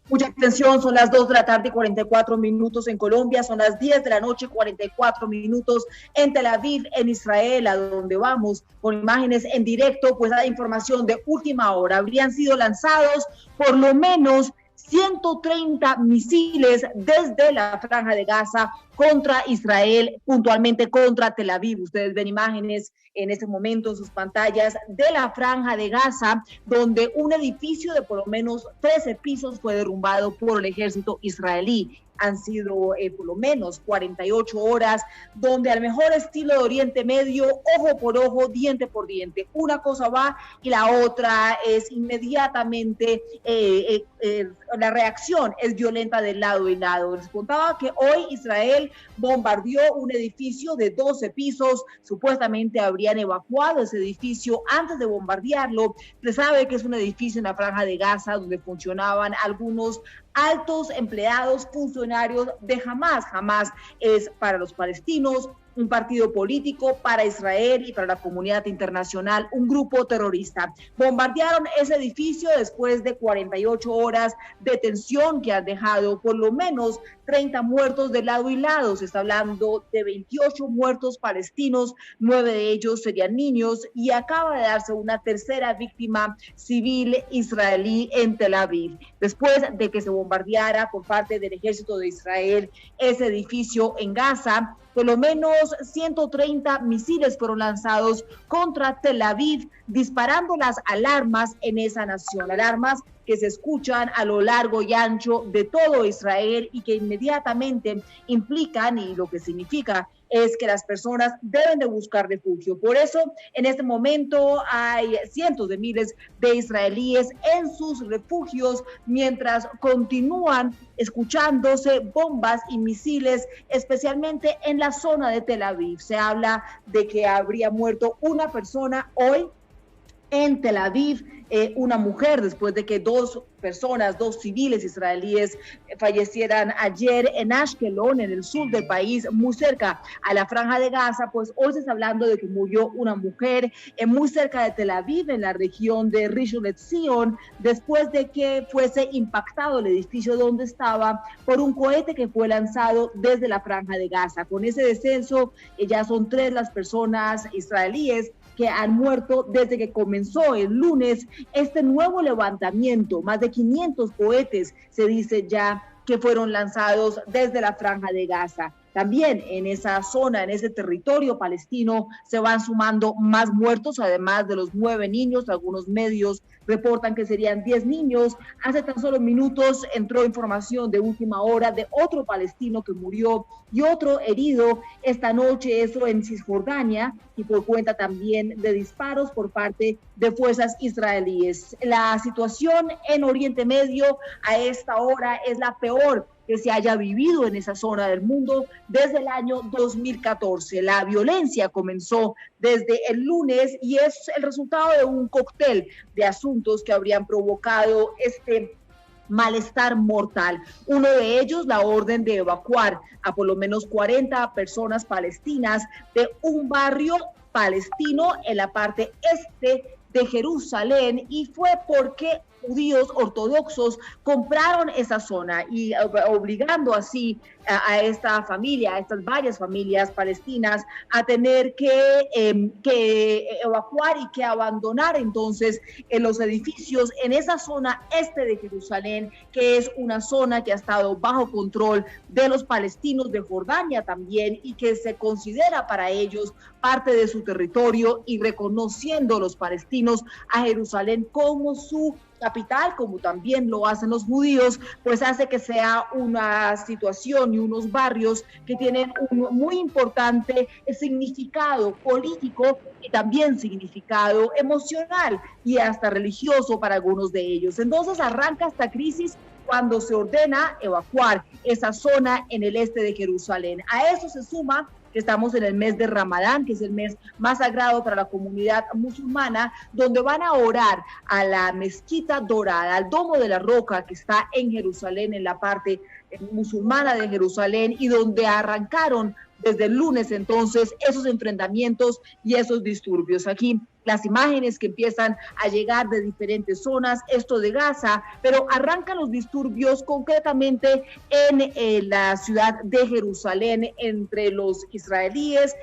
Mucha atención, son las 2 de la tarde, 44 minutos en Colombia, son las 10 de la noche, 44 minutos en Tel Aviv, en Israel, a donde vamos con imágenes en directo, pues la información de última hora. Habrían sido lanzados por lo menos 130 misiles desde la Franja de Gaza contra Israel, puntualmente contra Tel Aviv. Ustedes ven imágenes en este momento en sus pantallas de la Franja de Gaza, donde un edificio de por lo menos 13 pisos fue derrumbado por el ejército israelí. Han sido por lo menos 48 horas, donde al mejor estilo de Oriente Medio, ojo por ojo, diente por diente. Una cosa va y la otra es inmediatamente, la reacción es violenta de lado y lado. Les contaba que hoy Israel bombardeó un edificio de 12 pisos, supuestamente habrían evacuado ese edificio antes de bombardearlo. Se sabe que es un edificio en la Franja de Gaza donde funcionaban algunos altos empleados, funcionarios de Hamás. Hamás es para los palestinos un partido político, para Israel y para la comunidad internacional un grupo terrorista. Bombardearon ese edificio después de 48 horas de tensión que han dejado por lo menos 30 muertos de lado y lado. Se está hablando de 28 muertos palestinos, 9 de ellos serían niños, y acaba de darse una tercera víctima civil israelí en Tel Aviv, después de que se bombardeara por parte del ejército de Israel ese edificio en Gaza. Por lo menos 130 misiles fueron lanzados contra Tel Aviv, disparando las alarmas en esa nación, alarmas que se escuchan a lo largo y ancho de todo Israel y que inmediatamente implican, y lo que significa es que las personas deben de buscar refugio. Por eso, en este momento hay cientos de miles de israelíes en sus refugios mientras continúan escuchándose bombas y misiles, especialmente en la zona de Tel Aviv. Se habla de que habría muerto una persona hoy en Tel Aviv, una mujer, después de que dos civiles israelíes fallecieran ayer en Ashkelon, en el sur del país, muy cerca a la Franja de Gaza. Pues hoy se está hablando de que murió una mujer muy cerca de Tel Aviv, en la región de Rishon LeZion, después de que fuese impactado el edificio donde estaba por un cohete que fue lanzado desde la Franja de Gaza. Con ese descenso, ya son 3 las personas israelíes que han muerto desde que comenzó el lunes este nuevo levantamiento. Más de 500 cohetes se dice ya que fueron lanzados desde la Franja de Gaza. También en esa zona, en ese territorio palestino, se van sumando más muertos, además de los 9 niños. Algunos medios reportan que serían 10 niños. Hace tan solo minutos entró información de última hora de otro palestino que murió y otro herido esta noche, eso en Cisjordania, y por cuenta también de disparos por parte de fuerzas israelíes. La situación en Oriente Medio a esta hora es la peor que se haya vivido en esa zona del mundo desde el año 2014. La violencia comenzó desde el lunes y es el resultado de un cóctel de asuntos que habrían provocado este malestar mortal. Uno de ellos, la orden de evacuar a por lo menos 40 personas palestinas de un barrio palestino en la parte este de Jerusalén, y fue porque judíos ortodoxos compraron esa zona y obligando así a esta familia, a estas varias familias palestinas a tener que evacuar y que abandonar entonces los edificios en esa zona este de Jerusalén, que es una zona que ha estado bajo control de los palestinos de Jordania también y que se considera para ellos parte de su territorio, y reconociendo los palestinos a Jerusalén como su capital, como también lo hacen los judíos, pues hace que sea una situación y unos barrios que tienen un muy importante significado político y también significado emocional y hasta religioso para algunos de ellos. Entonces arranca esta crisis cuando se ordena evacuar esa zona en el este de Jerusalén. A eso se suma que estamos en el mes de Ramadán, que es el mes más sagrado para la comunidad musulmana, donde van a orar a la Mezquita Dorada, al Domo de la Roca, que está en Jerusalén, en la parte musulmana de Jerusalén, y donde arrancaron desde el lunes entonces esos enfrentamientos y esos disturbios. Aquí las imágenes que empiezan a llegar de diferentes zonas, esto de Gaza, pero arrancan los disturbios concretamente en la ciudad de Jerusalén entre los israelíes,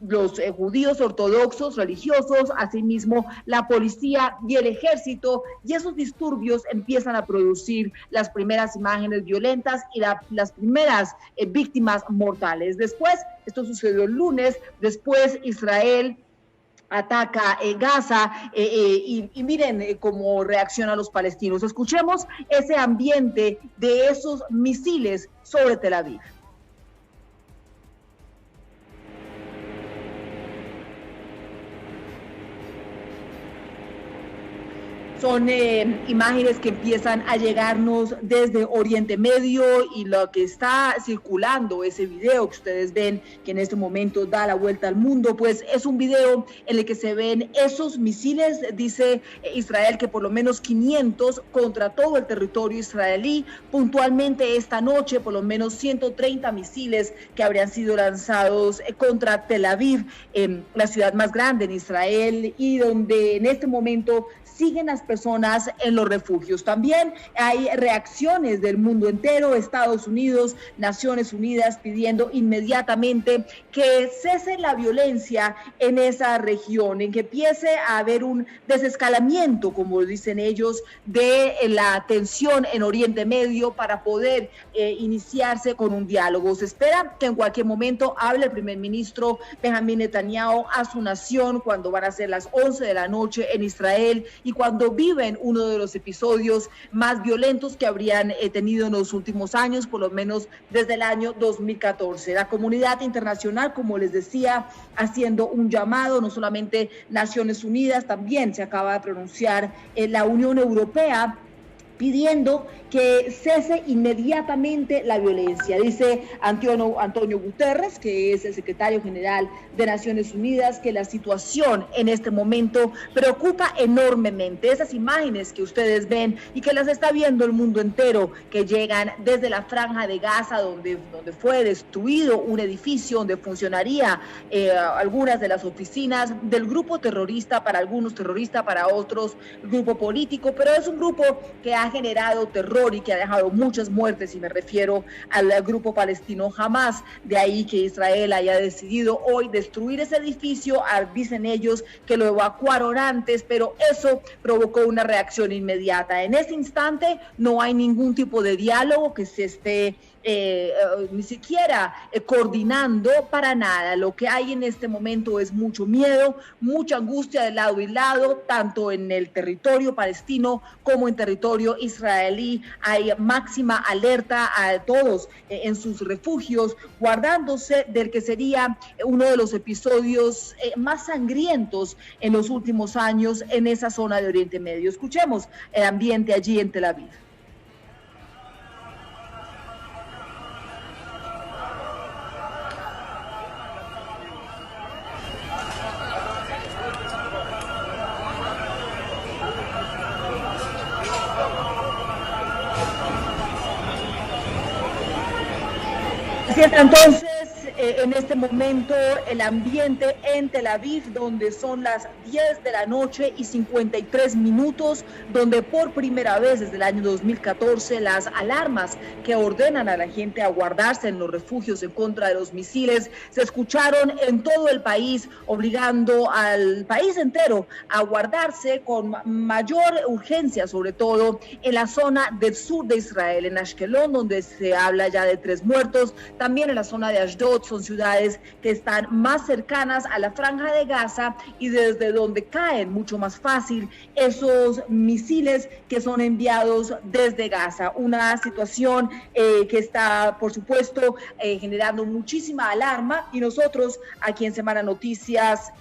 los judíos ortodoxos, religiosos, asimismo la policía y el ejército, y esos disturbios empiezan a producir las primeras imágenes violentas y las primeras víctimas mortales. Después, esto sucedió el lunes, después Israel ataca Gaza y miren cómo reaccionan los palestinos. Escuchemos ese ambiente de esos misiles sobre Tel Aviv. Son imágenes que empiezan a llegarnos desde Oriente Medio y lo que está circulando, ese video que ustedes ven que en este momento da la vuelta al mundo, pues es un video en el que se ven esos misiles, dice Israel que por lo menos 500 contra todo el territorio israelí. Puntualmente esta noche por lo menos 130 misiles que habrían sido lanzados contra Tel Aviv, la ciudad más grande en Israel y donde en este momento siguen las personas en los refugios. También hay reacciones del mundo entero, Estados Unidos, Naciones Unidas pidiendo inmediatamente que cese la violencia en esa región, en que empiece a haber un desescalamiento, como dicen ellos, de la tensión en Oriente Medio para poder iniciarse con un diálogo. Se espera que en cualquier momento hable el primer ministro Benjamín Netanyahu a su nación cuando van a ser las 11 de la noche en Israel y cuando viven uno de los episodios más violentos que habrían tenido en los últimos años, por lo menos desde el año 2014. La comunidad internacional, como les decía, haciendo un llamado, no solamente Naciones Unidas, también se acaba de pronunciar la Unión Europea pidiendo que cese inmediatamente la violencia. Dice Antonio Guterres, que es el secretario general de Naciones Unidas, que la situación en este momento preocupa enormemente. Esas imágenes que ustedes ven y que las está viendo el mundo entero, que llegan desde la franja de Gaza, donde fue destruido un edificio, donde funcionaría algunas de las oficinas del grupo terrorista, para algunos terrorista, para otros grupo político, pero es un grupo que ha generado terror y que ha dejado muchas muertes, y me refiero al grupo palestino Hamas. De ahí que Israel haya decidido hoy destruir ese edificio. Dicen ellos que lo evacuaron antes, pero eso provocó una reacción inmediata. En ese instante no hay ningún tipo de diálogo que se esté ni siquiera coordinando para nada. Lo que hay en este momento es mucho miedo, mucha angustia de lado y lado, tanto en el territorio palestino como en territorio israelí. Hay máxima alerta a todos en sus refugios, guardándose del que sería uno de los episodios más sangrientos en los últimos años en esa zona de Oriente Medio. Escuchemos el ambiente allí en Tel Aviv. Entonces, en este momento el ambiente en Tel Aviv, donde son las 10 de la noche y 53 minutos, donde por primera vez desde el año 2014 las alarmas que ordenan a la gente a guardarse en los refugios en contra de los misiles se escucharon en todo el país, obligando al país entero a guardarse con mayor urgencia, sobre todo en la zona del sur de Israel, en Ashkelon, donde se habla ya de 3 muertos, también en la zona de Ashdod. Son ciudades que están más cercanas a la franja de Gaza y desde donde caen mucho más fácil esos misiles que son enviados desde Gaza. Una situación que está, por supuesto, generando muchísima alarma, y nosotros aquí en Semana Noticias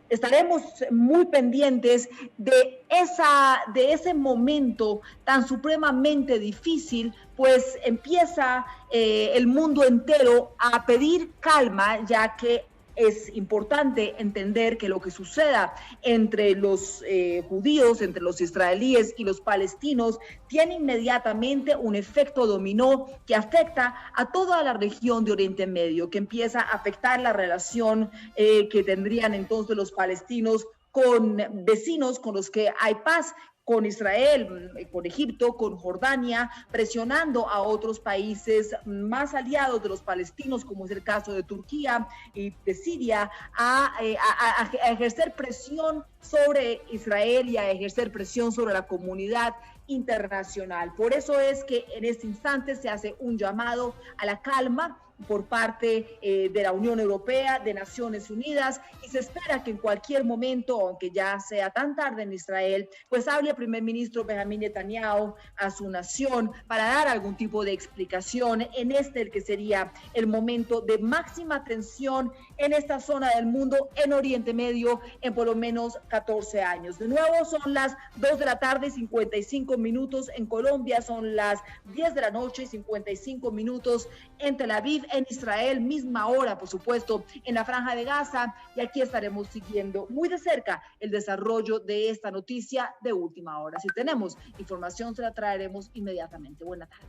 estaremos muy pendientes de ese momento tan supremamente difícil, pues empieza el mundo entero a pedir calma, ya que es importante entender que lo que suceda entre los judíos, entre los israelíes y los palestinos, tiene inmediatamente un efecto dominó que afecta a toda la región de Oriente Medio, que empieza a afectar la relación que tendrían entonces los palestinos con vecinos con los que hay paz, con Israel, con Egipto, con Jordania, presionando a otros países más aliados de los palestinos, como es el caso de Turquía y de Siria, a ejercer presión sobre Israel y a ejercer presión sobre la comunidad internacional. Por eso es que en este instante se hace un llamado a la calma por parte de la Unión Europea, de Naciones Unidas, y se espera que en cualquier momento, aunque ya sea tan tarde en Israel, pues hable el primer ministro Benjamín Netanyahu a su nación para dar algún tipo de explicación en el que sería el momento de máxima tensión en esta zona del mundo, en Oriente Medio, en por lo menos 14 años. De nuevo, son las 2 de la tarde y 55 minutos en Colombia, son las 10 de la noche y 55 minutos en Tel Aviv, en Israel, misma hora, por supuesto, en la Franja de Gaza, y aquí estaremos siguiendo muy de cerca el desarrollo de esta noticia de última hora. Si tenemos información, se la traeremos inmediatamente. Buena tarde.